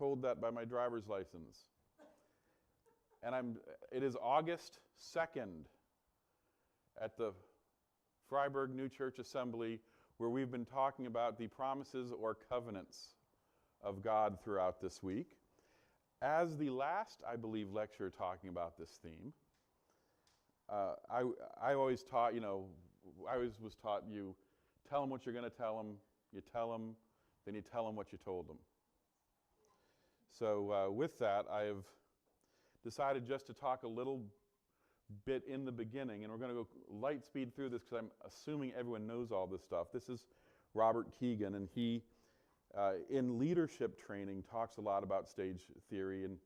told that by my driver's license. And it is August 2nd at the Freiburg New Church Assembly, where we've been talking about the promises or covenants of God throughout this week. As the last, I believe, lecture talking about this theme, I always taught, I always was taught you tell them what you're going to tell them, you tell them, then you tell them what you told them. So with that, I have decided just to talk a little bit in the beginning, and we're going to go light speed through this because I'm assuming everyone knows all this stuff. This is Robert Keegan, and he, in leadership training, talks a lot about stage theory, and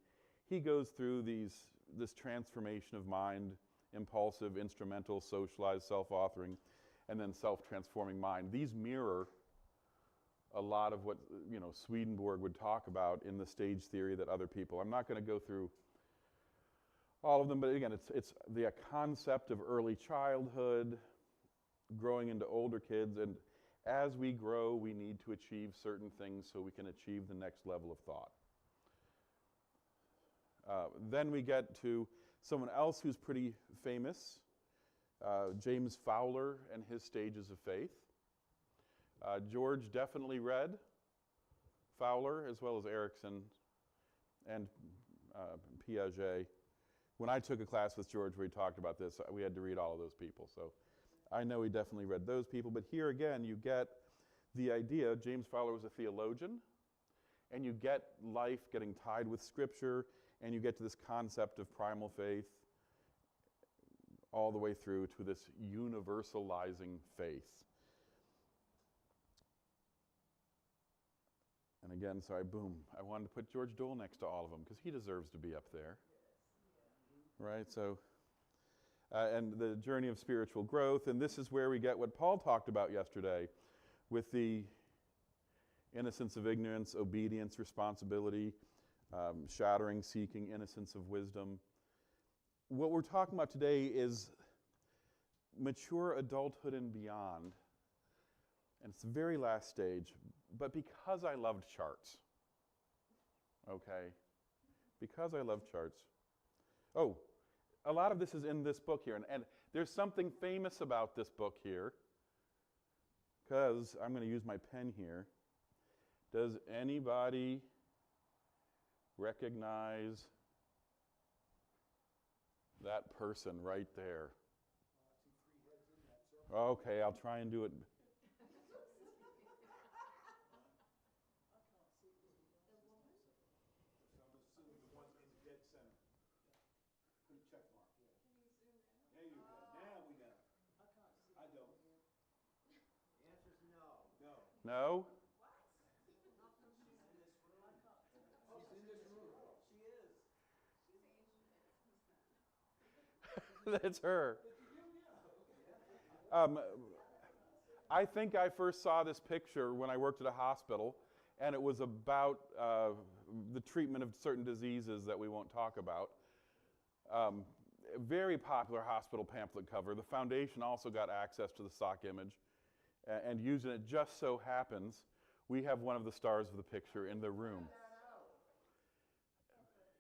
he goes through this transformation of mind, impulsive, instrumental, socialized, self-authoring, and then self-transforming mind. These mirror a lot of what Swedenborg would talk about in the stage theory that other people. I'm not going to go through all of them, but again, it's the concept of early childhood, growing into older kids, and as we grow, we need to achieve certain things so we can achieve the next level of thought. Then we get to someone else who's pretty famous, James Fowler and his stages of faith. George definitely read Fowler, as well as Erickson and Piaget. When I took a class with George where he talked about this, we had to read all of those people. So I know he definitely read those people. But here again, you get the idea. James Fowler was a theologian, and you get life getting tied with Scripture, and you get to this concept of primal faith all the way through to this universalizing faith. And again, sorry, boom. I wanted to put George Dole next to all of them because he deserves to be up there. Right, so, and the journey of spiritual growth, and this is where we get what Paul talked about yesterday with the innocence of ignorance, obedience, responsibility, shattering, seeking, innocence of wisdom. What we're talking about today is mature adulthood and beyond, and it's the very last stage, but because I loved charts, okay, because I love charts. Oh, a lot of this is in this book here, and there's something famous about this book here, because I'm going to use my pen here. Does anybody recognize that person right there? Okay, I'll try and do it. Check mark. Yeah. Can you zoom in? There you go. Now we know. I can't see. I don't. The answer is no. No. No? What? She's in this room. I can't. Oh, she's in this room. She is. She's ancient medicine. That's her. I think I first saw this picture when I worked at a hospital, and it was about the treatment of certain diseases that we won't talk about. Very popular hospital pamphlet cover. The foundation also got access to the stock image, and using it just so happens, we have one of the stars of the picture in the room.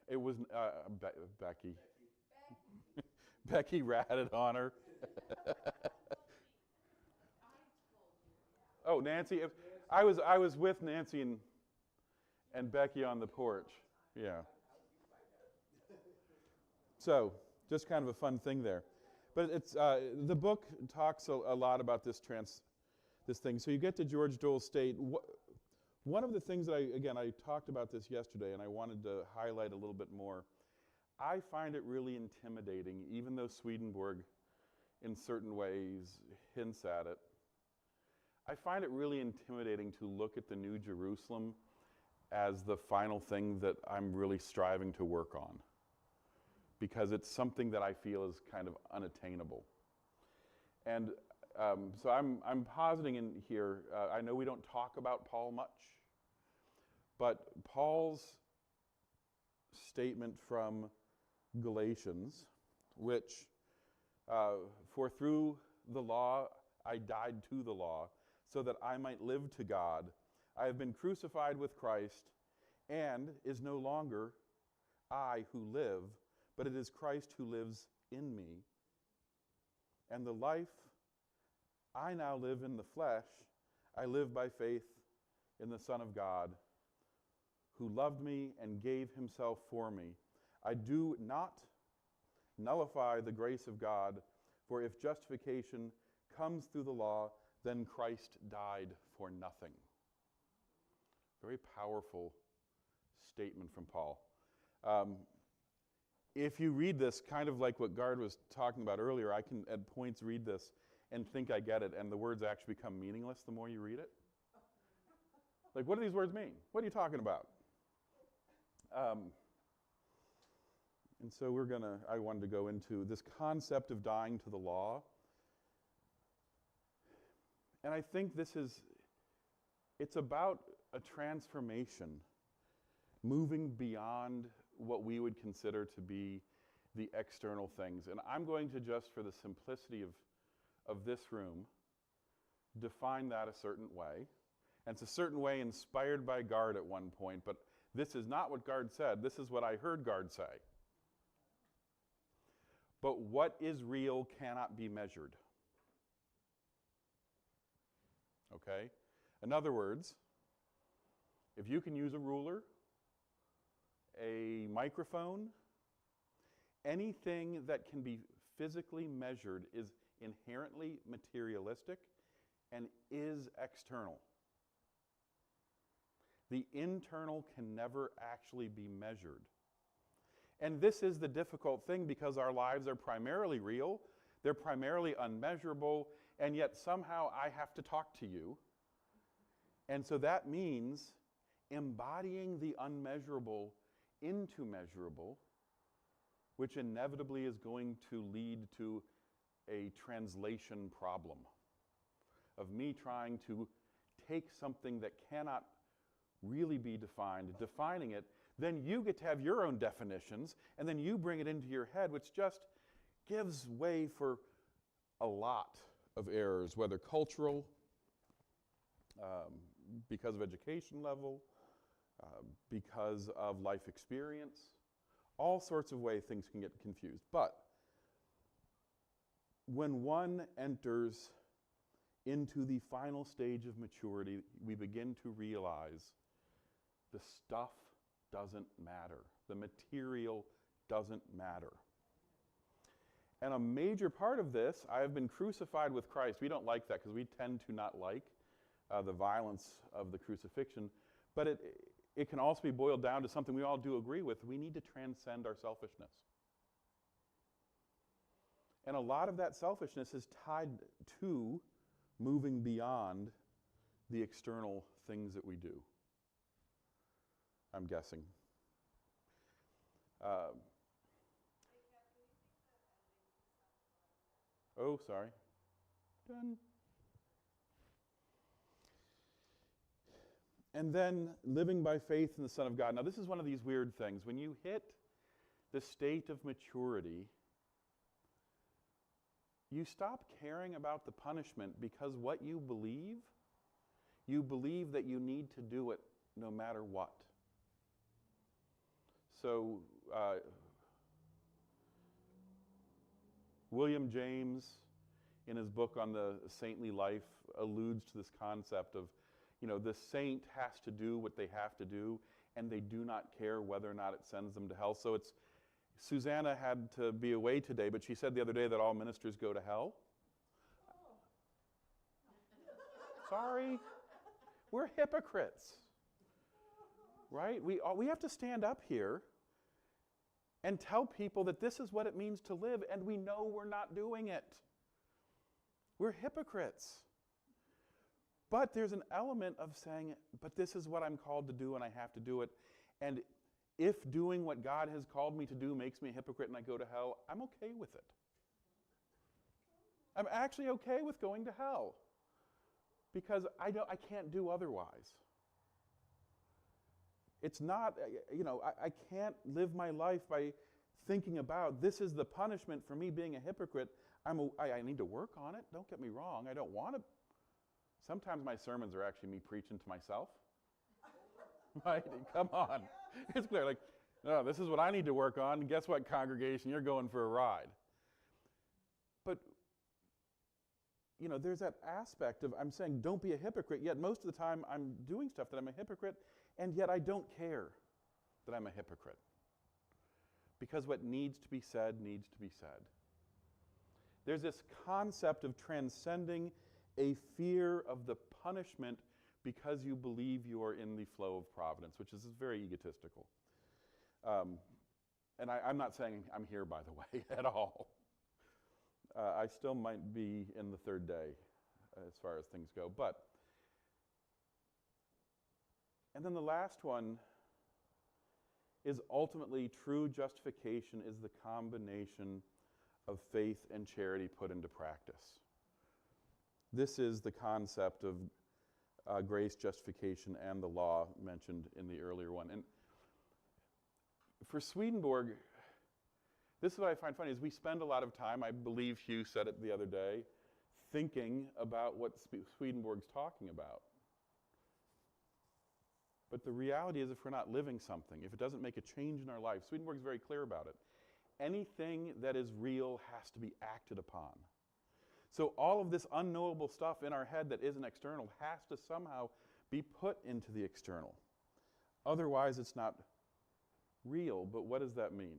It was Becky. Becky ratted on her. Oh, Nancy. I was with Nancy and Becky on the porch. Yeah. So, just kind of a fun thing there. But it's the book talks a lot about this thing. So you get to George Dole's state. One of the things that I talked about this yesterday, and I wanted to highlight a little bit more. I find it really intimidating, even though Swedenborg, in certain ways, hints at it. I find it really intimidating to look at the New Jerusalem as the final thing that I'm really striving to work on, because it's something that I feel is kind of unattainable. And so I'm positing in here, I know we don't talk about Paul much, but Paul's statement from Galatians, which, for through the law I died to the law, so that I might live to God. I have been crucified with Christ, and is no longer I who live, but it is Christ who lives in me. And the life I now live in the flesh, I live by faith in the Son of God, who loved me and gave himself for me. I do not nullify the grace of God, for if justification comes through the law, then Christ died for nothing. Very powerful statement from Paul. If you read this, kind of like what Gard was talking about earlier, I can at points read this and think I get it, and the words actually become meaningless the more you read it. Like, what do these words mean? What are you talking about? And so I wanted to go into this concept of dying to the law. And I think it's about a transformation, moving beyond what we would consider to be the external things. And I'm going to just, for the simplicity of this room, define that a certain way. And it's a certain way inspired by Gard at one point, but this is not what Gard said. This is what I heard Gard say. But what is real cannot be measured. Okay? In other words, if you can use a ruler, a microphone, anything that can be physically measured is inherently materialistic and is external. The internal can never actually be measured. And this is the difficult thing because our lives are primarily real, they're primarily unmeasurable, and yet somehow I have to talk to you. And so that means embodying the unmeasurable into measurable, which inevitably is going to lead to a translation problem of me trying to take something that cannot really be defined, defining it. Then you get to have your own definitions, and then you bring it into your head, which just gives way for a lot of errors, whether cultural, because of education level, because of life experience, all sorts of ways things can get confused. But when one enters into the final stage of maturity, we begin to realize the stuff doesn't matter. The material doesn't matter. And a major part of this, I have been crucified with Christ. We don't like that because we tend to not like the violence of the crucifixion. But it can also be boiled down to something we all do agree with. We need to transcend our selfishness. And a lot of that selfishness is tied to moving beyond the external things that we do. I'm guessing. Oh, sorry. Done. And then living by faith in the Son of God. Now, this is one of these weird things. When you hit the state of maturity, you stop caring about the punishment because what you believe that you need to do it no matter what. So, William James, in his book on the saintly life, alludes to this concept of, the saint has to do what they have to do, and they do not care whether or not it sends them to hell. So Susanna had to be away today, but she said the other day that all ministers go to hell. Sorry. We're hypocrites. Right? We have to stand up here and tell people that this is what it means to live, and we know we're not doing it. We're hypocrites. But there's an element of saying, but this is what I'm called to do, and I have to do it. And if doing what God has called me to do makes me a hypocrite and I go to hell, I'm okay with it. I'm actually okay with going to hell because I can't do otherwise. It's not, I can't live my life by thinking about this is the punishment for me being a hypocrite. I need to work on it. Don't get me wrong. I don't want to. Sometimes my sermons are actually me preaching to myself. right? Come on. It's clear. Like, no, this is what I need to work on. And guess what, congregation? You're going for a ride. But, there's that aspect of, I'm saying don't be a hypocrite, yet most of the time I'm doing stuff that I'm a hypocrite, and yet I don't care that I'm a hypocrite. Because what needs to be said needs to be said. There's this concept of transcending a fear of the punishment because you believe you are in the flow of providence, which is very egotistical. And I'm not saying I'm here, by the way, at all. I still might be in the third day as far as things go. And then the last one is ultimately true justification is the combination of faith and charity put into practice. This is the concept of grace, justification, and the law mentioned in the earlier one. And for Swedenborg, this is what I find funny, is we spend a lot of time, I believe Hugh said it the other day, thinking about what Swedenborg's talking about. But the reality is if we're not living something, if it doesn't make a change in our life, Swedenborg's very clear about it. Anything that is real has to be acted upon. So all of this unknowable stuff in our head that isn't external has to somehow be put into the external. Otherwise, it's not real. But what does that mean?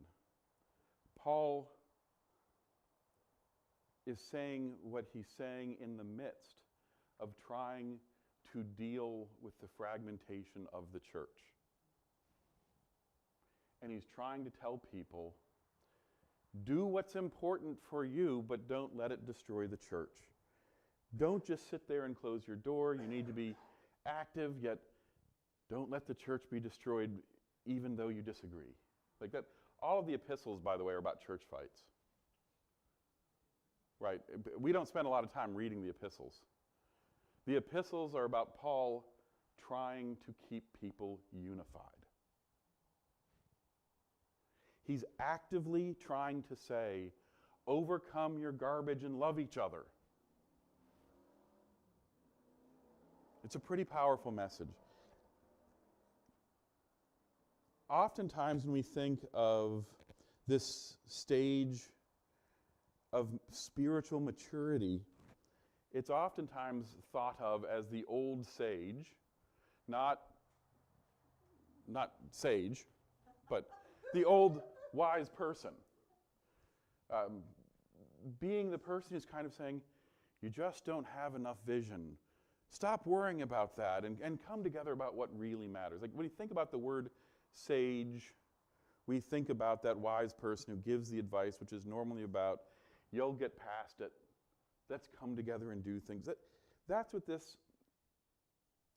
Paul is saying what he's saying in the midst of trying to deal with the fragmentation of the church. And he's trying to tell people, do what's important for you, but don't let it destroy the church. Don't just sit there and close your door. You need to be active, yet don't let the church be destroyed even though you disagree. Like that. All of the epistles, by the way, are about church fights. Right? We don't spend a lot of time reading the epistles. The epistles are about Paul trying to keep people unified. He's actively trying to say, overcome your garbage and love each other. It's a pretty powerful message. Oftentimes when we think of this stage of spiritual maturity, it's oftentimes thought of as the old sage, not sage, but the old wise person. Being the person who's kind of saying, you just don't have enough vision. Stop worrying about that and come together about what really matters. Like when you think about the word sage, we think about that wise person who gives the advice, which is normally about, you'll get past it. Let's come together and do things. That's what this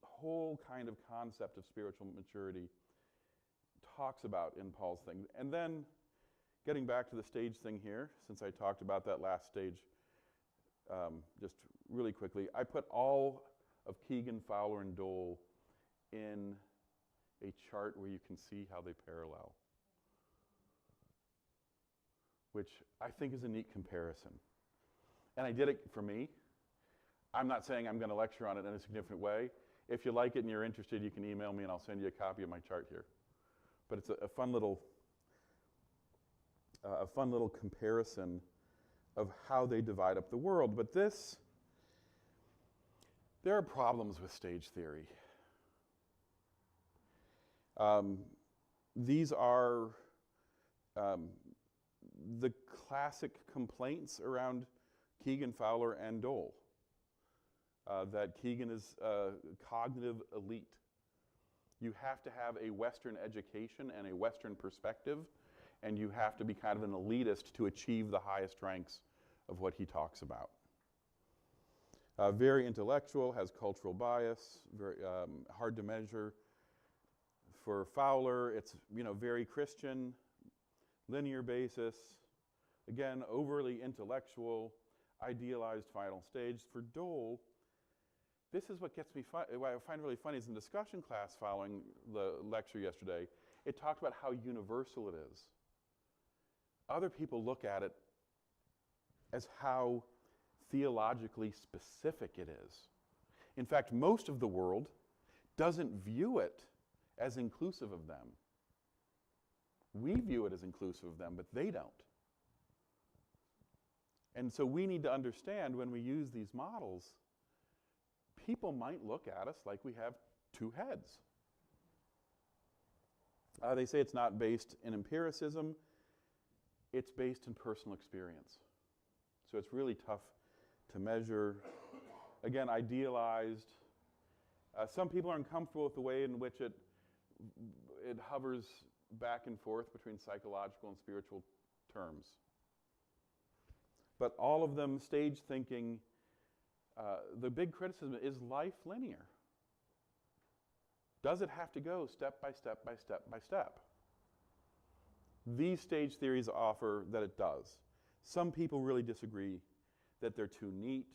whole kind of concept of spiritual maturity talks about in Paul's thing. And then, getting back to the stage thing here, since I talked about that last stage just really quickly, I put all of Keegan, Fowler, and Dole in a chart where you can see how they parallel, which I think is a neat comparison. And I did it for me. I'm not saying I'm going to lecture on it in a significant way. If you like it and you're interested, you can email me and I'll send you a copy of my chart here. But it's a fun little comparison of how they divide up the world. But there are problems with stage theory. These are the classic complaints around Keegan, Fowler, and Dole. That Keegan is a cognitive elite. You have to have a Western education and a Western perspective, and you have to be kind of an elitist to achieve the highest ranks of what he talks about. Very intellectual, has cultural bias, very hard to measure. For Fowler, it's very Christian, linear basis. Again, overly intellectual, idealized final stage. For Dole, this is what gets me what I find really funny is in the discussion class following the lecture yesterday, it talked about how universal it is. Other people look at it as how theologically specific it is. In fact, most of the world doesn't view it as inclusive of them. We view it as inclusive of them, but they don't. And so we need to understand when we use these models, people might look at us like we have two heads. They say it's not based in empiricism, it's based in personal experience. So it's really tough to measure. Again, idealized. Some people are uncomfortable with the way in which it hovers back and forth between psychological and spiritual terms. But all of them, stage thinking, the big criticism is life linear? Does it have to go step by step by step by step? These stage theories offer that it does. Some people really disagree that they're too neat.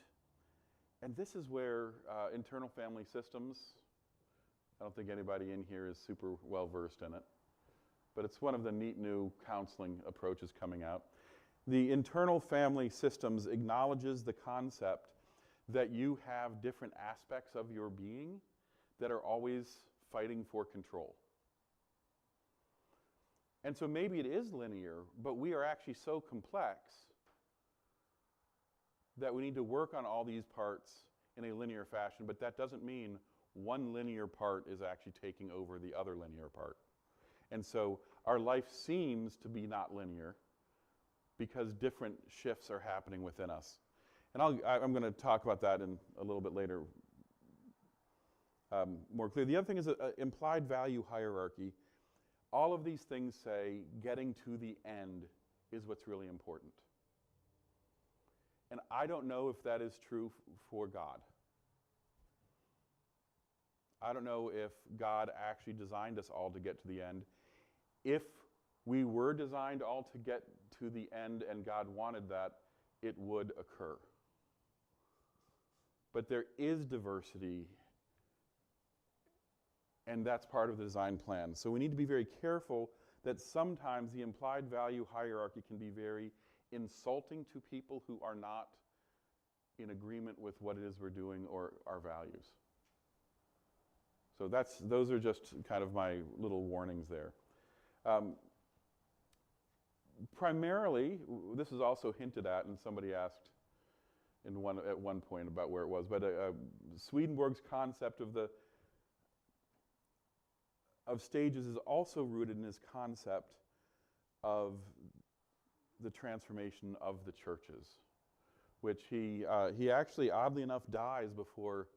And this is where internal family systems, I don't think anybody in here is super well versed in it, but it's one of the neat new counseling approaches coming out. The internal family systems acknowledges the concept that you have different aspects of your being that are always fighting for control. And so maybe it is linear, but we are actually so complex that we need to work on all these parts in a linear fashion, but that doesn't mean one linear part is actually taking over the other linear part. And so our life seems to be not linear because different shifts are happening within us. And I'm going to talk about that in a little bit later more clearly. The other thing is implied value hierarchy. All of these things say getting to the end is what's really important. And I don't know if that is true for God. I don't know if God actually designed us all to get to the end. If we were designed all to get to the end and God wanted that, it would occur. But there is diversity, and that's part of the design plan. So we need to be very careful that sometimes the implied value hierarchy can be very insulting to people who are not in agreement with what it is we're doing or our values. So those are just kind of my little warnings there. Primarily, this is also hinted at, and somebody asked at one point about where it was, but Swedenborg's concept of stages is also rooted in his concept of the transformation of the churches, which he actually, oddly enough, dies before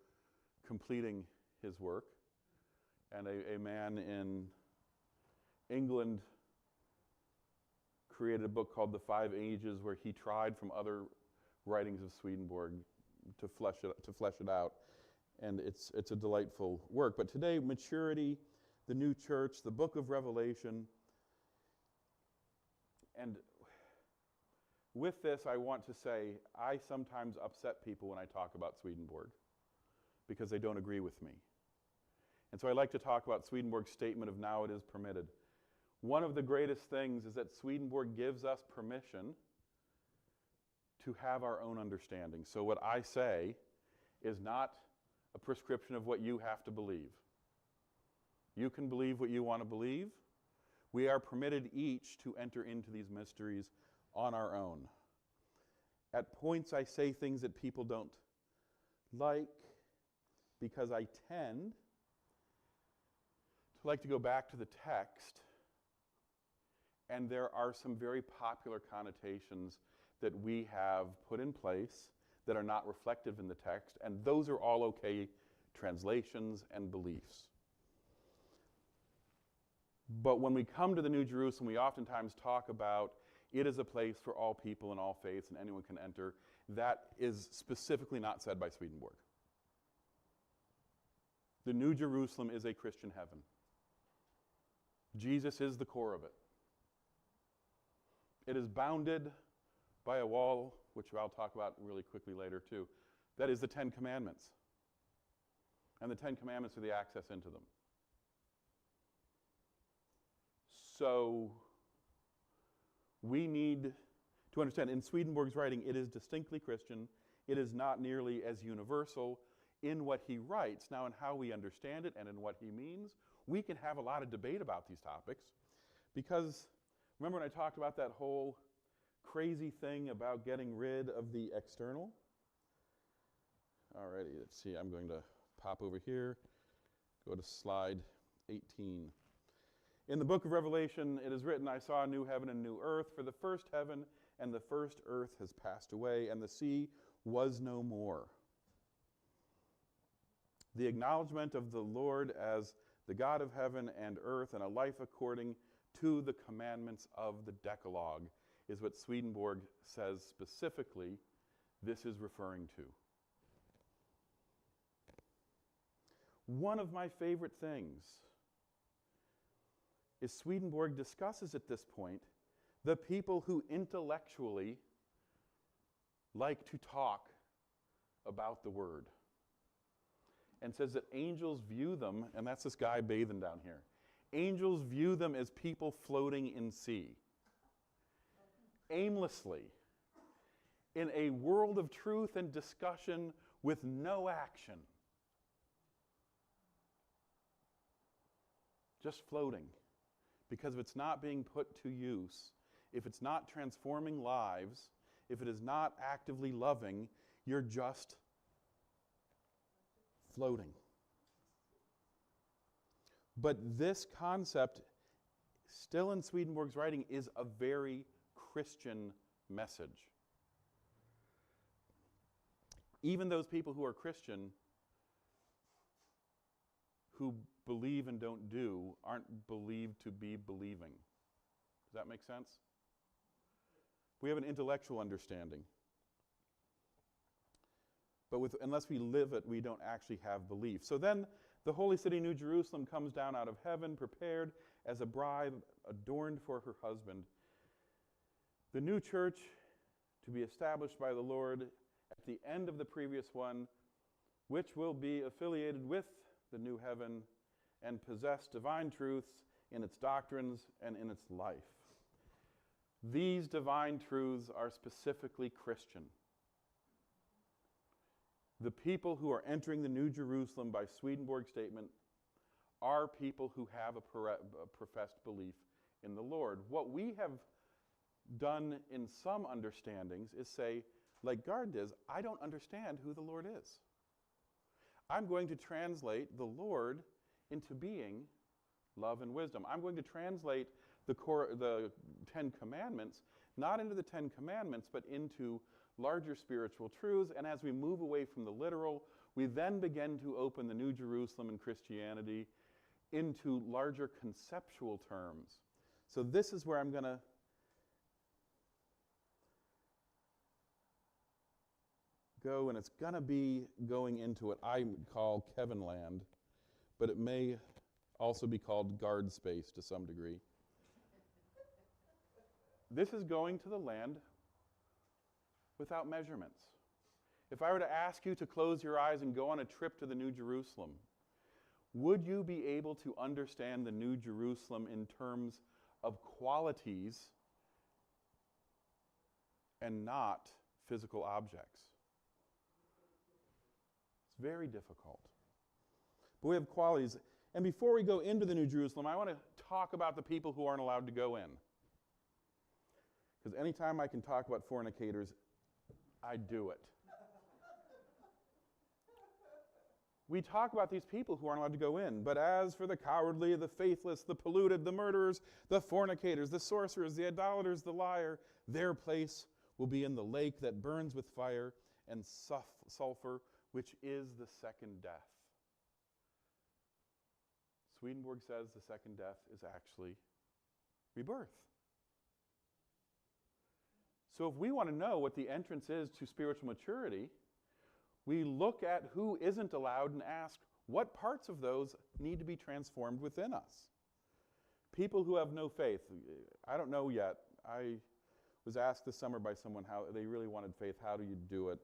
completing his work. And a man in England created a book called The Five Ages, where he tried from other writings of Swedenborg to flesh it out. And it's a delightful work. But today, maturity, the new church, the book of Revelation. And with this, I want to say, I sometimes upset people when I talk about Swedenborg because they don't agree with me. And so I like to talk about Swedenborg's statement of now it is permitted. One of the greatest things is that Swedenborg gives us permission to have our own understanding. So what I say is not a prescription of what you have to believe. You can believe what you want to believe. We are permitted each to enter into these mysteries on our own. At points I say things that people don't like because I tend to like to go back to the text, and there are some very popular connotations that we have put in place that are not reflective in the text, and those are all okay translations and beliefs. But when we come to the New Jerusalem, we oftentimes talk about it is a place for all people and all faiths, and anyone can enter. That is specifically not said by Swedenborg. The New Jerusalem is a Christian heaven. Jesus is the core of it. It is bounded by a wall, which I'll talk about really quickly later too. That is the Ten Commandments. And the Ten Commandments are the access into them. So we need to understand, in Swedenborg's writing, it is distinctly Christian. It is not nearly as universal in what he writes. Now, in how we understand it and in what he means, we can have a lot of debate about these topics because remember when I talked about that whole crazy thing about getting rid of the external? Alrighty, let's see. I'm going to pop over here, go to slide 18. In the book of Revelation, it is written, I saw a new heaven and new earth, for the first heaven and the first earth has passed away, and the sea was no more. The acknowledgement of the Lord as the God of heaven and earth and a life according to the commandments of the Decalogue is what Swedenborg says specifically this is referring to. One of my favorite things is Swedenborg discusses at this point the people who intellectually like to talk about the Word, and says that angels view them, and that's this guy bathing down here, angels view them as people floating in sea, aimlessly, in a world of truth and discussion with no action. Just floating. Because if it's not being put to use, if it's not transforming lives, if it is not actively loving, you're just floating. But this concept, still in Swedenborg's writing, is a very Christian message. Even those people who are Christian, who believe and don't do, aren't believed to be believing. Does that make sense? We have an intellectual understanding. But unless we live it, we don't actually have belief. So then the holy city, New Jerusalem, comes down out of heaven, prepared as a bride adorned for her husband. The new church, to be established by the Lord at the end of the previous one, which will be affiliated with the new heaven and possess divine truths in its doctrines and in its life. These divine truths are specifically Christian. The people who are entering the New Jerusalem by Swedenborg's statement are people who have a professed belief in the Lord. What we have done in some understandings is say, like Gard does, I don't understand who the Lord is. I'm going to translate the Lord into being love and wisdom. I'm going to translate the 10 Commandments, not into the 10 Commandments, but into larger spiritual truths. And as we move away from the literal, we then begin to open the New Jerusalem and Christianity into larger conceptual terms. So this is where I'm going to go, and it's going to be going into what I would call Kevin land, but it may also be called guard space to some degree. This is going to the land without measurements. If I were to ask you to close your eyes and go on a trip to the New Jerusalem, would you be able to understand the New Jerusalem in terms of qualities and not physical objects? It's very difficult. But we have qualities. And before we go into the New Jerusalem, I want to talk about the people who aren't allowed to go in. Because anytime I can talk about fornicators, I do it. We talk about these people who aren't allowed to go in. But as for the cowardly, the faithless, the polluted, the murderers, the fornicators, the sorcerers, the idolaters, the liar, their place will be in the lake that burns with fire and sulfur, which is the second death. Swedenborg says the second death is actually rebirth. So if we want to know what the entrance is to spiritual maturity, we look at who isn't allowed and ask, what parts of those need to be transformed within us? People who have no faith. I don't know yet. I was asked this summer by someone how they really wanted faith. How do you do it?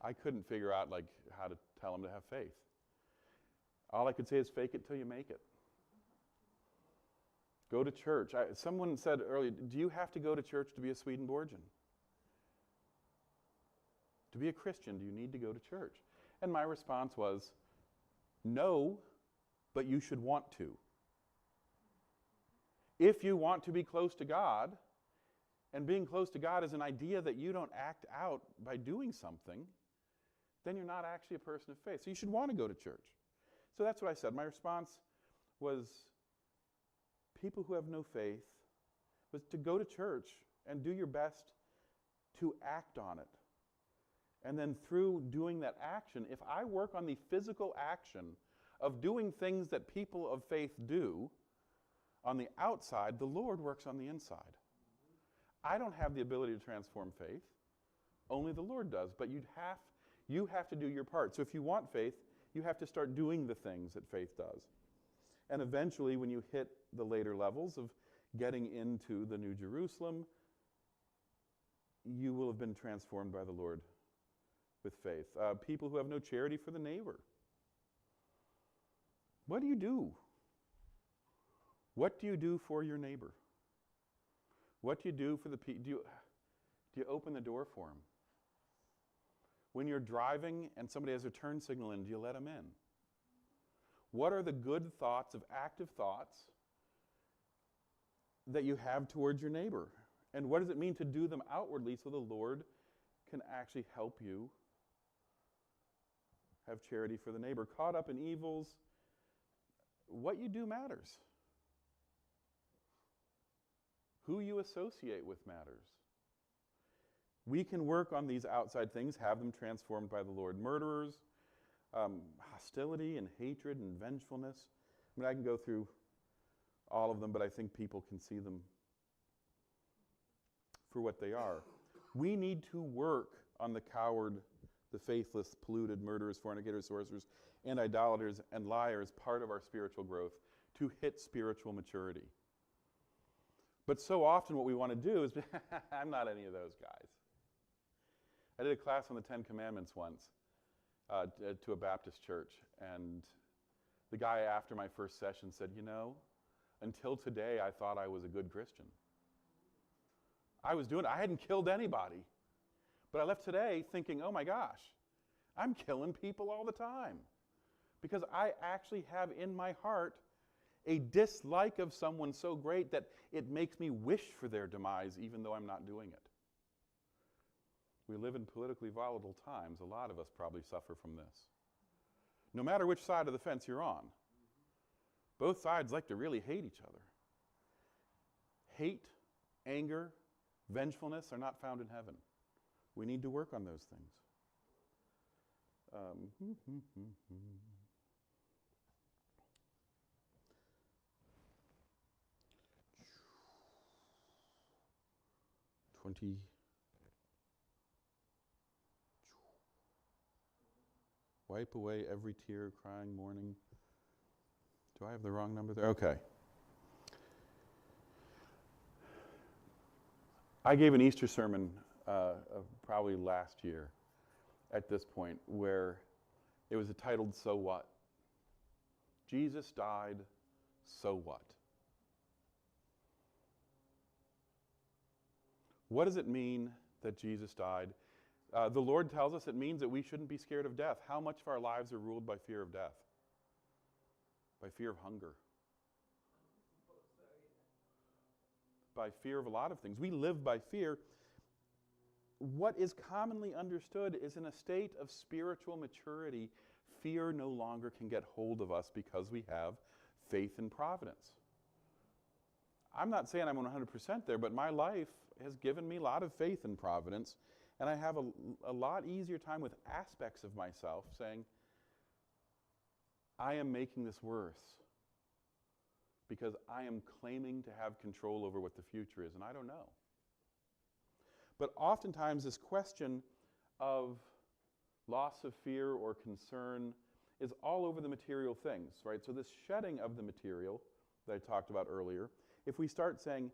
I couldn't figure out how to tell them to have faith. All I could say is fake it till you make it. Go to church. Someone said earlier, do you have to go to church to be a Swedenborgian? To be a Christian, do you need to go to church? And my response was, no, but you should want to. If you want to be close to God, and being close to God is an idea that you don't act out by doing something, then you're not actually a person of faith. So you should want to go to church. So that's what I said. My response was, people who have no faith, was to go to church and do your best to act on it. And then through doing that action, if I work on the physical action of doing things that people of faith do on the outside, the Lord works on the inside. I don't have the ability to transform faith. Only the Lord does. But you have to do your part. So if you want faith, you have to start doing the things that faith does. And eventually, when you hit the later levels of getting into the New Jerusalem, you will have been transformed by the Lord with faith. People who have no charity for the neighbor. What do you do? What do you do for your neighbor? What do you do for the people? Do you open the door for them? When you're driving and somebody has a turn signal in, do you let them in? What are the good thoughts of active thoughts that you have towards your neighbor? And what does it mean to do them outwardly so the Lord can actually help you have charity for the neighbor? Caught up in evils, what you do matters. Who you associate with matters. We can work on these outside things, have them transformed by the Lord. Murderers, hostility and hatred and vengefulness. I mean, I can go through all of them, but I think people can see them for what they are. We need to work on the coward, the faithless, polluted, murderers, fornicators, sorcerers, and idolaters and liars, part of our spiritual growth, to hit spiritual maturity. But so often what we want to do is, I'm not any of those guys. I did a class on the 10 Commandments once to a Baptist church, and the guy after my first session said, you know, until today I thought I was a good Christian. I hadn't killed anybody, but I left today thinking, oh my gosh, I'm killing people all the time because I actually have in my heart a dislike of someone so great that it makes me wish for their demise even though I'm not doing it. We live in politically volatile times. A lot of us probably suffer from this. No matter which side of the fence you're on, both sides like to really hate each other. Hate, anger, vengefulness are not found in heaven. We need to work on those things. 20. Wipe away every tear, crying, mourning. Do I have the wrong number there? Okay. I gave an Easter sermon probably last year at this point where it was titled, So What? Jesus died, so what? What does it mean that Jesus died? The Lord tells us it means that we shouldn't be scared of death. How much of our lives are ruled by fear of death? By fear of hunger. By fear of a lot of things. We live by fear. What is commonly understood is in a state of spiritual maturity, fear no longer can get hold of us because we have faith in providence. I'm not saying I'm 100% there, but my life has given me a lot of faith in providence, and I have a lot easier time with aspects of myself saying, I am making this worse because I am claiming to have control over what the future is, and I don't know. But oftentimes this question of loss of fear or concern is all over the material things, right? So this shedding of the material that I talked about earlier, if we start saying,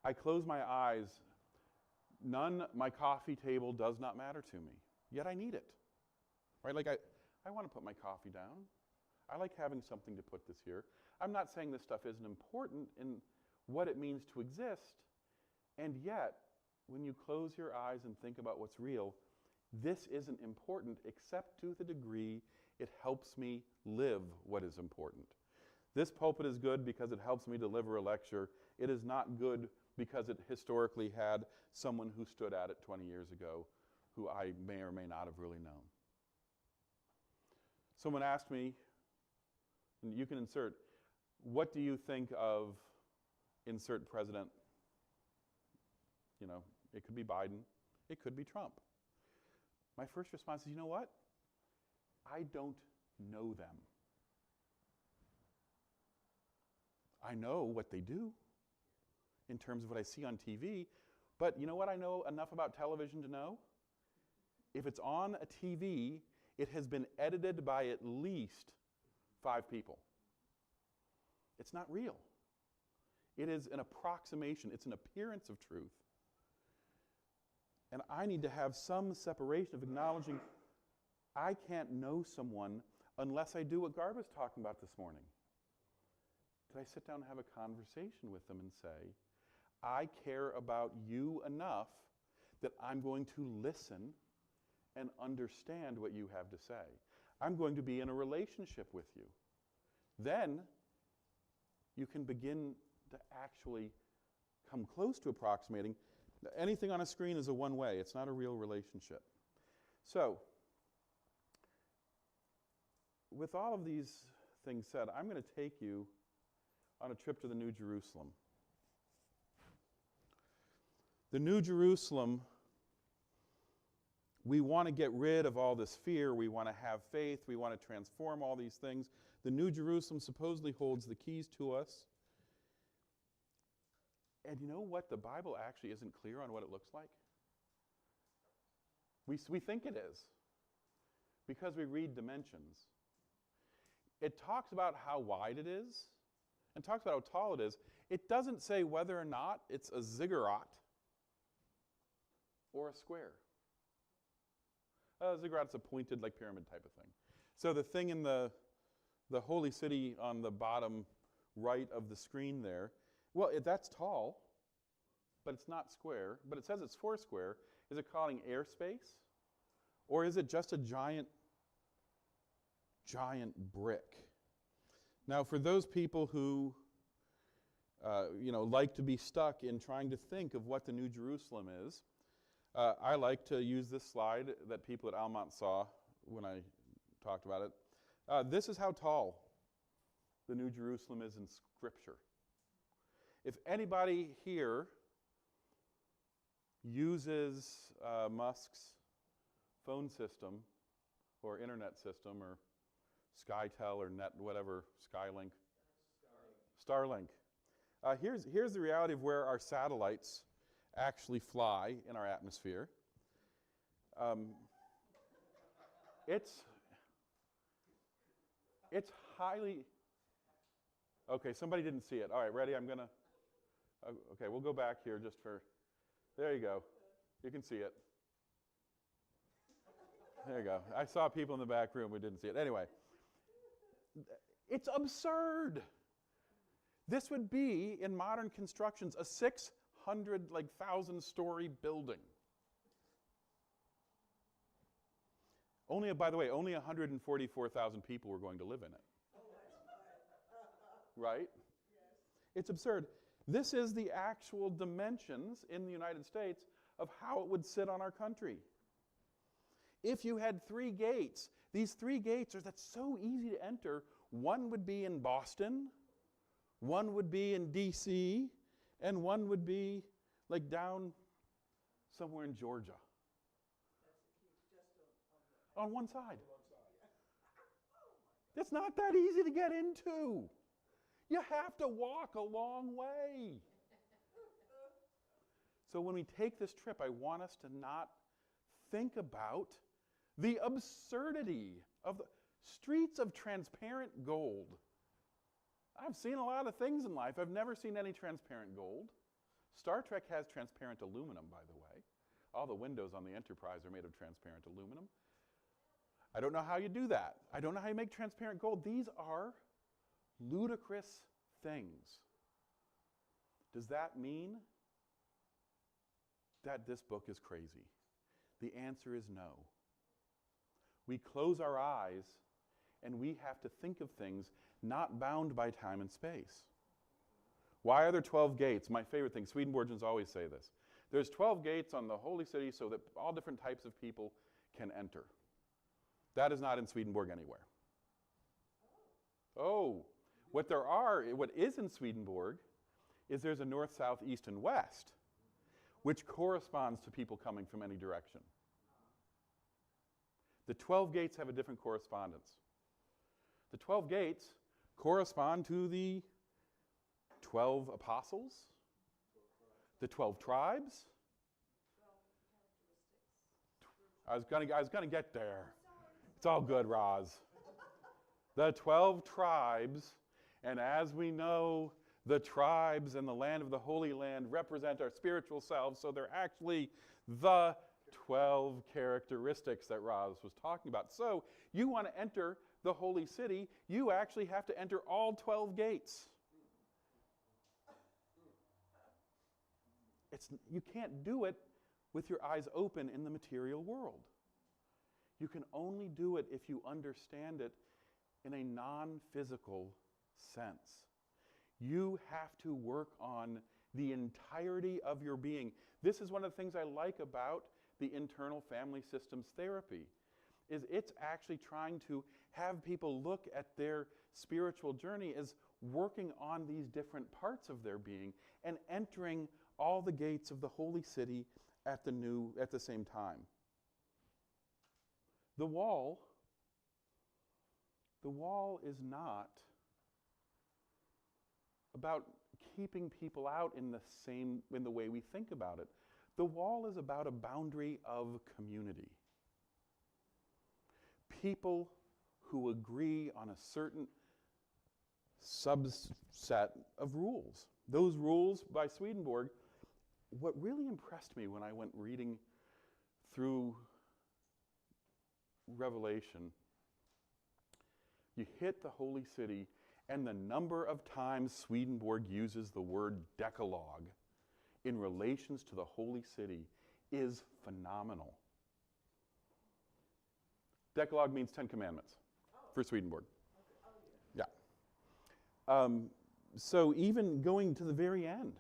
I close my eyes, my coffee table does not matter to me, yet I need it, right? Like I want to put my coffee down. I like having something to put this here. I'm not saying this stuff isn't important in what it means to exist, and yet, when you close your eyes and think about what's real, this isn't important except to the degree it helps me live what is important. This pulpit is good because it helps me deliver a lecture. It is not good because it historically had someone who stood at it 20 years ago who I may or may not have really known. Someone asked me, and you can insert, what do you think of insert president? You know, it could be Biden, it could be Trump. My first response is, you know what? I don't know them. I know what they do in terms of what I see on TV, but you know what I know enough about television to know? If it's on a TV, it has been edited by at least 5 people. It's not real. It is an approximation. It's an appearance of truth. And I need to have some separation of acknowledging I can't know someone unless I do what Garb was talking about this morning. Did I sit down and have a conversation with them and say, I care about you enough that I'm going to listen and understand what you have to say. I'm going to be in a relationship with you. Then you can begin to actually come close to approximating. Anything on a screen is a one-way. It's not a real relationship. So, with all of these things said, I'm going to take you on a trip to the New Jerusalem. The New Jerusalem, we want to get rid of all this fear. We want to have faith. We want to transform all these things. The New Jerusalem supposedly holds the keys to us. And you know what? The Bible actually isn't clear on what it looks like. We think it is because we read dimensions. It talks about how wide it is and talks about how tall it is. It doesn't say whether or not it's a ziggurat or a square. Ziggurat's a pointed, like pyramid type of thing. So the thing in the holy city on the bottom right of the screen there, well, that's tall, but it's not square. But it says it's 4 square. Is it calling airspace? Or is it just a giant brick? Now, for those people who like to be stuck in trying to think of what the New Jerusalem is, I like to use this slide that people at Almont saw when I talked about it. This is how tall the New Jerusalem is in Scripture. If anybody here uses Musk's phone system or internet system or SkyTel or net, whatever, Skylink, Starlink. Here's the reality of where our satellites actually fly in our atmosphere. It's highly... Okay, somebody didn't see it. All right, ready? I'm going to... Okay, we'll go back here just for... There you go. You can see it. There you go. I saw people in the back room who didn't see it. Anyway, it's absurd. This would be, in modern constructions, a 1,000-story building. Only, by the way, only 144,000 people were going to live in it. Right? Yes. It's absurd. This is the actual dimensions in the United States of how it would sit on our country. If you had 3 gates, these 3 gates that's so easy to enter. One would be in Boston, one would be in D.C., and one would be like down somewhere in Georgia. On one side. It's not that easy to get into. You have to walk a long way. So when we take this trip, I want us to not think about the absurdity of the streets of transparent gold. I've seen a lot of things in life. I've never seen any transparent gold. Star Trek has transparent aluminum, by the way. All the windows on the Enterprise are made of transparent aluminum. I don't know how you do that. I don't know how you make transparent gold. These are ludicrous things. Does that mean that this book is crazy? The answer is no. We close our eyes and we have to think of things not bound by time and space. Why are there 12 gates? My favorite thing, Swedenborgians always say this. There's 12 gates on the holy city so that all different types of people can enter. That is not in Swedenborg anywhere. Oh, what is in Swedenborg is there's a north, south, east, and west, which corresponds to people coming from any direction. The 12 gates have a different correspondence. The 12 gates correspond to the 12 apostles, the 12 tribes. I was gonna get there. It's all good, Roz. The 12 tribes, and as we know, the tribes in the land of the Holy Land represent our spiritual selves, so they're actually the 12 characteristics that Roz was talking about. So you want to enter the holy city, you actually have to enter all 12 gates. You can't do it with your eyes open in the material world. You can only do it if you understand it in a non-physical sense. You have to work on the entirety of your being. This is one of the things I like about the internal family systems therapy, is it's actually trying to have people look at their spiritual journey as working on these different parts of their being and entering all the gates of the holy city at the same time. The wall is not about keeping people out in the way we think about it. The wall is about a boundary of community. People who agree on a certain subset of rules. Those rules by Swedenborg, what really impressed me when I went reading through Revelation, you hit the holy city, and the number of times Swedenborg uses the word Decalogue in relations to the holy city is phenomenal. Decalogue means 10 Commandments for Swedenborg. Yeah. So even going to the very end,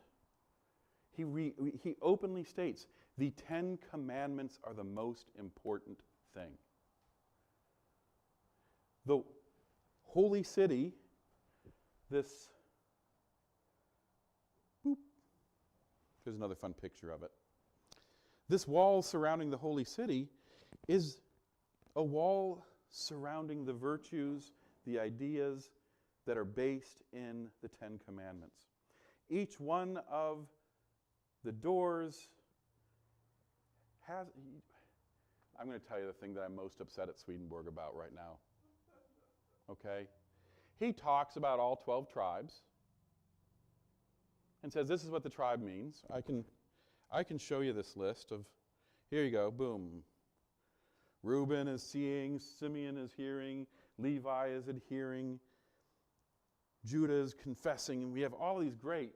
he openly states the 10 Commandments are the most important thing. The holy city, there's another fun picture of it. This wall surrounding the holy city is a wall surrounding the virtues, the ideas that are based in the 10 Commandments. Each one of the doors has... I'm going to tell you the thing that I'm most upset at Swedenborg about right now. Okay? He talks about all 12 tribes and says this is what the tribe means. I can show you this list of, here you go, boom. Reuben is seeing, Simeon is hearing, Levi is adhering, Judah is confessing, and we have all these great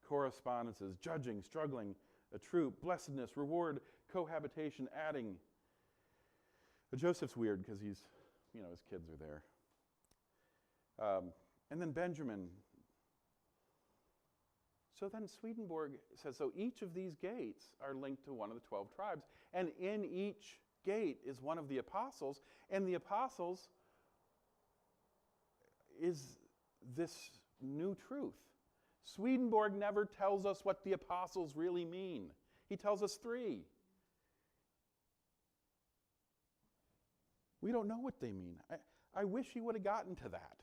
correspondences: judging, struggling, a troop, blessedness, reward, cohabitation, adding. But Joseph's weird because his kids are there. And then Benjamin. So then Swedenborg says, so each of these gates are linked to one of the 12 tribes, and in each gate is one of the apostles, and the apostles is this new truth. Swedenborg never tells us what the apostles really mean. He tells us 3. We don't know what they mean. I wish he would have gotten to that.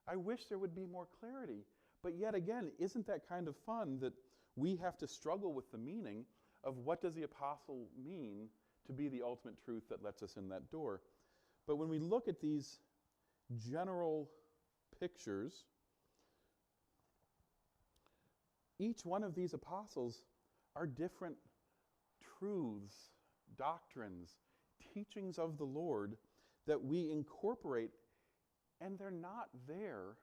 I wish there would be more clarity. But yet again, isn't that kind of fun that we have to struggle with the meaning of what does the apostle mean to be the ultimate truth that lets us in that door? But when we look at these general pictures, each one of these apostles are different truths, doctrines, teachings of the Lord that we incorporate, and they're not there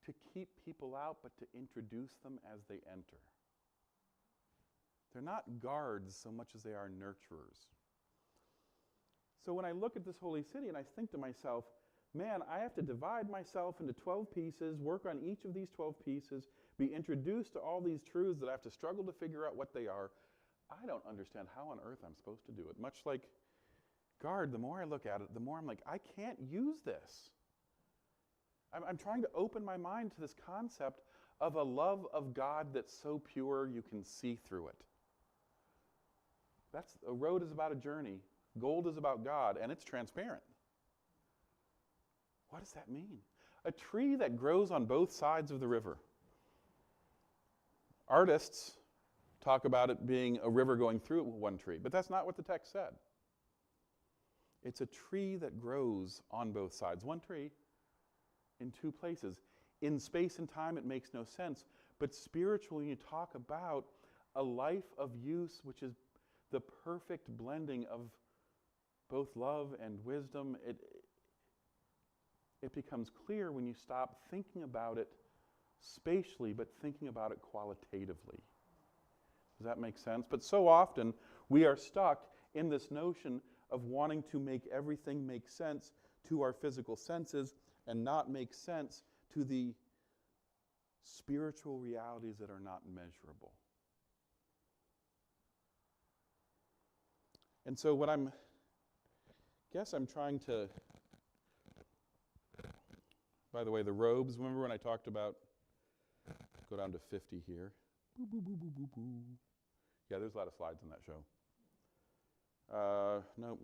to keep people out, but to introduce them as they enter. They're not guards so much as they are nurturers. So when I look at this holy city and I think to myself, man, I have to divide myself into 12 pieces, work on each of these 12 pieces, be introduced to all these truths that I have to struggle to figure out what they are. I don't understand how on earth I'm supposed to do it. Much like guard, the more I look at it, the more I'm like, I can't use this. I'm trying to open my mind to this concept of a love of God that's so pure you can see through it. A road is about a journey. Gold is about God, and it's transparent. What does that mean? A tree that grows on both sides of the river. Artists talk about it being a river going through one tree, but that's not what the text said. It's a tree that grows on both sides. One tree in two places. In space and time, it makes no sense. But spiritually, you talk about a life of use, which is the perfect blending of both love and wisdom. It becomes clear when you stop thinking about it spatially, but thinking about it qualitatively. Does that make sense? But so often, we are stuck in this notion of wanting to make everything make sense to our physical senses and not make sense to the spiritual realities that are not measurable. And so what I'm trying to, by the way, the robes, remember when I talked about, go down to 50 here. Boo, boo, boo, boo, boo, boo. Yeah, there's a lot of slides in that show. No,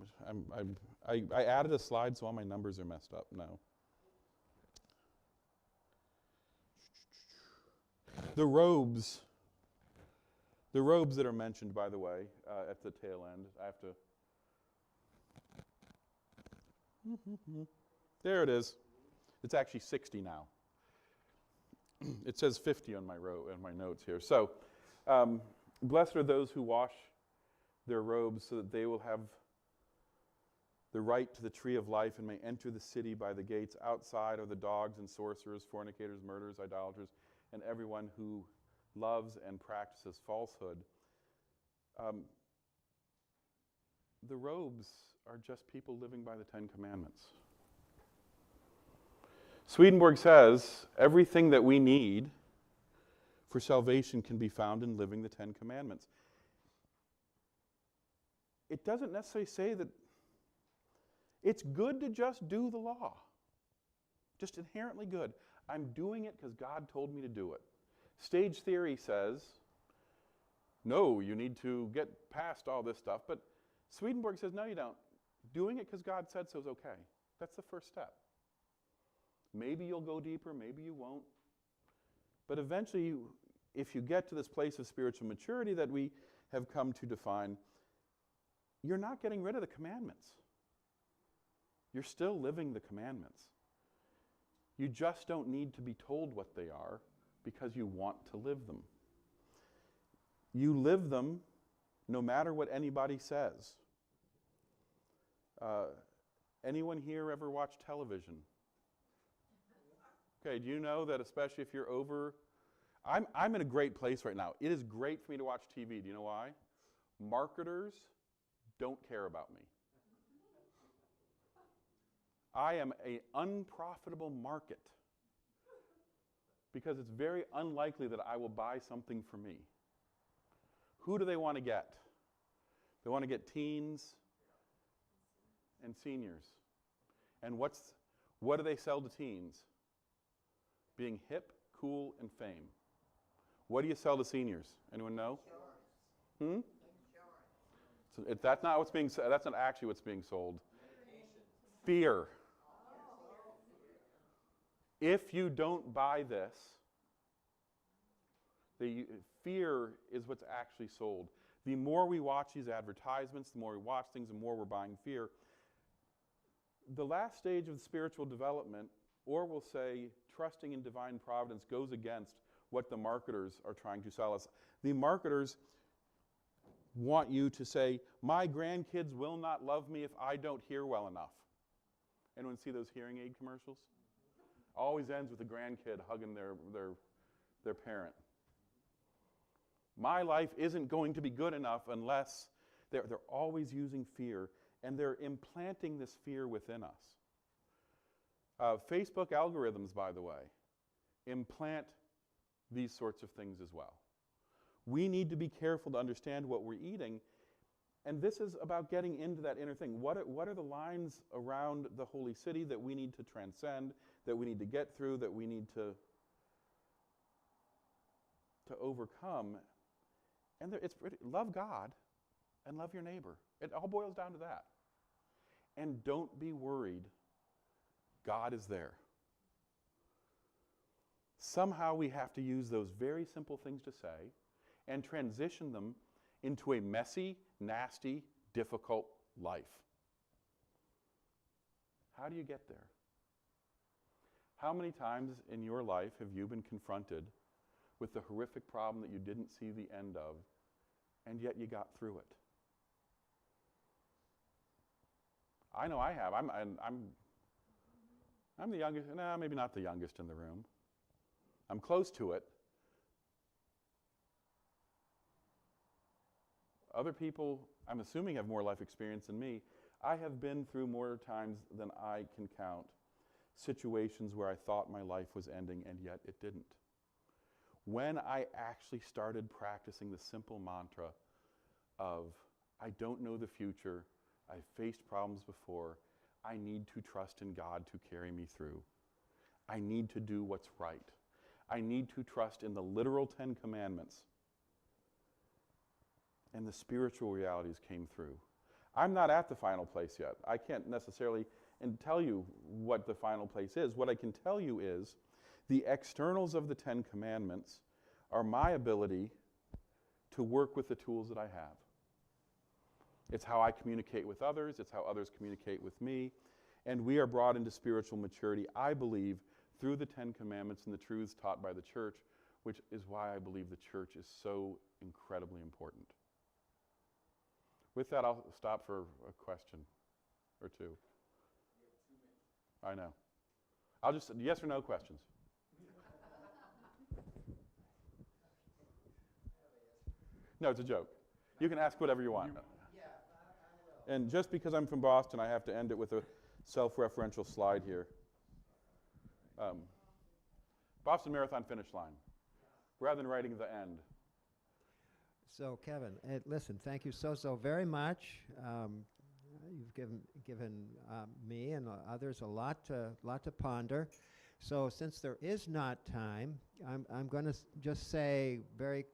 I added a slide so all my numbers are messed up now. The robes that are mentioned, by the way, at the tail end, I have to... There it is. It's actually 60 now. It says 50 on my notes here. So, blessed are those who wash their robes so that they will have the right to the tree of life and may enter the city by the gates. Outside are the dogs and sorcerers, fornicators, murderers, idolaters, and everyone who loves and practices falsehood. The robes are just people living by the Ten Commandments. Swedenborg says everything that we need for salvation can be found in living the Ten Commandments. It doesn't necessarily say that it's good to just do the law. Just inherently good. I'm doing it because God told me to do it. Stage theory says, no, you need to get past all this stuff. But Swedenborg says, no, you don't. Doing it because God said so is okay. That's the first step. Maybe you'll go deeper, maybe you won't. But eventually, if you get to this place of spiritual maturity that we have come to define, you're not getting rid of the commandments. You're still living the commandments. You just don't need to be told what they are because you want to live them. You live them no matter what anybody says. Anyone here ever watch television? Okay, do you know that especially if you're over... I'm in a great place right now. It is great for me to watch TV. Do you know why? Marketers don't care about me. I am an unprofitable market because it's very unlikely that I will buy something for me. Who do they want to get? They want to get teens and seniors. And what do they sell to teens? Being hip, cool, and fame. What do you sell to seniors? Anyone know? Insurance. So that's not what's being. That's not actually what's being sold. Fear. If you don't buy this, the fear is what's actually sold. The more we watch these advertisements, the more we watch things, the more we're buying fear. The last stage of spiritual development, or we'll say trusting in divine providence, goes against what the marketers are trying to sell us. The marketers want you to say, my grandkids will not love me if I don't hear well enough. Anyone see those hearing aid commercials? Always ends with a grandkid hugging their parent. My life isn't going to be good enough unless they're always using fear, and they're implanting this fear within us. Facebook algorithms, by the way, implant these sorts of things as well. We need to be careful to understand what we're eating, and this is about getting into that inner thing. What are the lines around the holy city that we need to transcend, that we need to get through, that we need to overcome? And love God and love your neighbor. It all boils down to that. And don't be worried. God is there. Somehow we have to use those very simple things to say and transition them into a messy, nasty, difficult life. How do you get there? How many times in your life have you been confronted with the horrific problem that you didn't see the end of, and yet you got through it? I know I have. I'm the youngest. No, maybe not the youngest in the room. I'm close to it. Other people, I'm assuming, have more life experience than me. I have been through more times than I can count situations where I thought my life was ending, and yet it didn't. When I actually started practicing the simple mantra of, I don't know the future, I've faced problems before, I need to trust in God to carry me through. I need to do what's right. I need to trust in the literal 10 Commandments. And the spiritual realities came through. I'm not at the final place yet. I can't necessarily tell you what the final place is. What I can tell you is the externals of the 10 Commandments are my ability to work with the tools that I have. It's how I communicate with others. It's how others communicate with me. And we are brought into spiritual maturity, I believe, through the 10 Commandments and the truths taught by the church, which is why I believe the church is so incredibly important. With that, I'll stop for a question or two. You have 2 minutes. I know. I'll just, yes or no questions. No, it's a joke. You can ask whatever you want. Yeah, I will. And just because I'm from Boston, I have to end it with a self-referential slide here. Boston Marathon finish line, rather than writing the end. So, Kevin, listen, thank you so very much. You've given me and others a lot to ponder. So, since there is not time, I'm going to just say very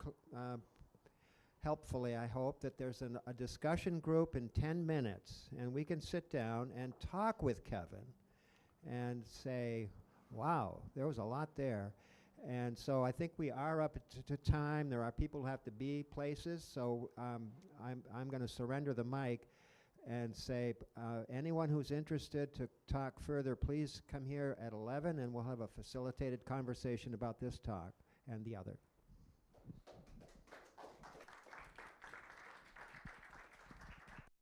helpfully, I hope, that there's a discussion group in 10 minutes, and we can sit down and talk with Kevin and say, wow, there was a lot there. And so I think we are up to time. There are people who have to be places, so I'm going to surrender the mic and say, anyone who's interested to talk further, please come here at 11, and we'll have a facilitated conversation about this talk and the other.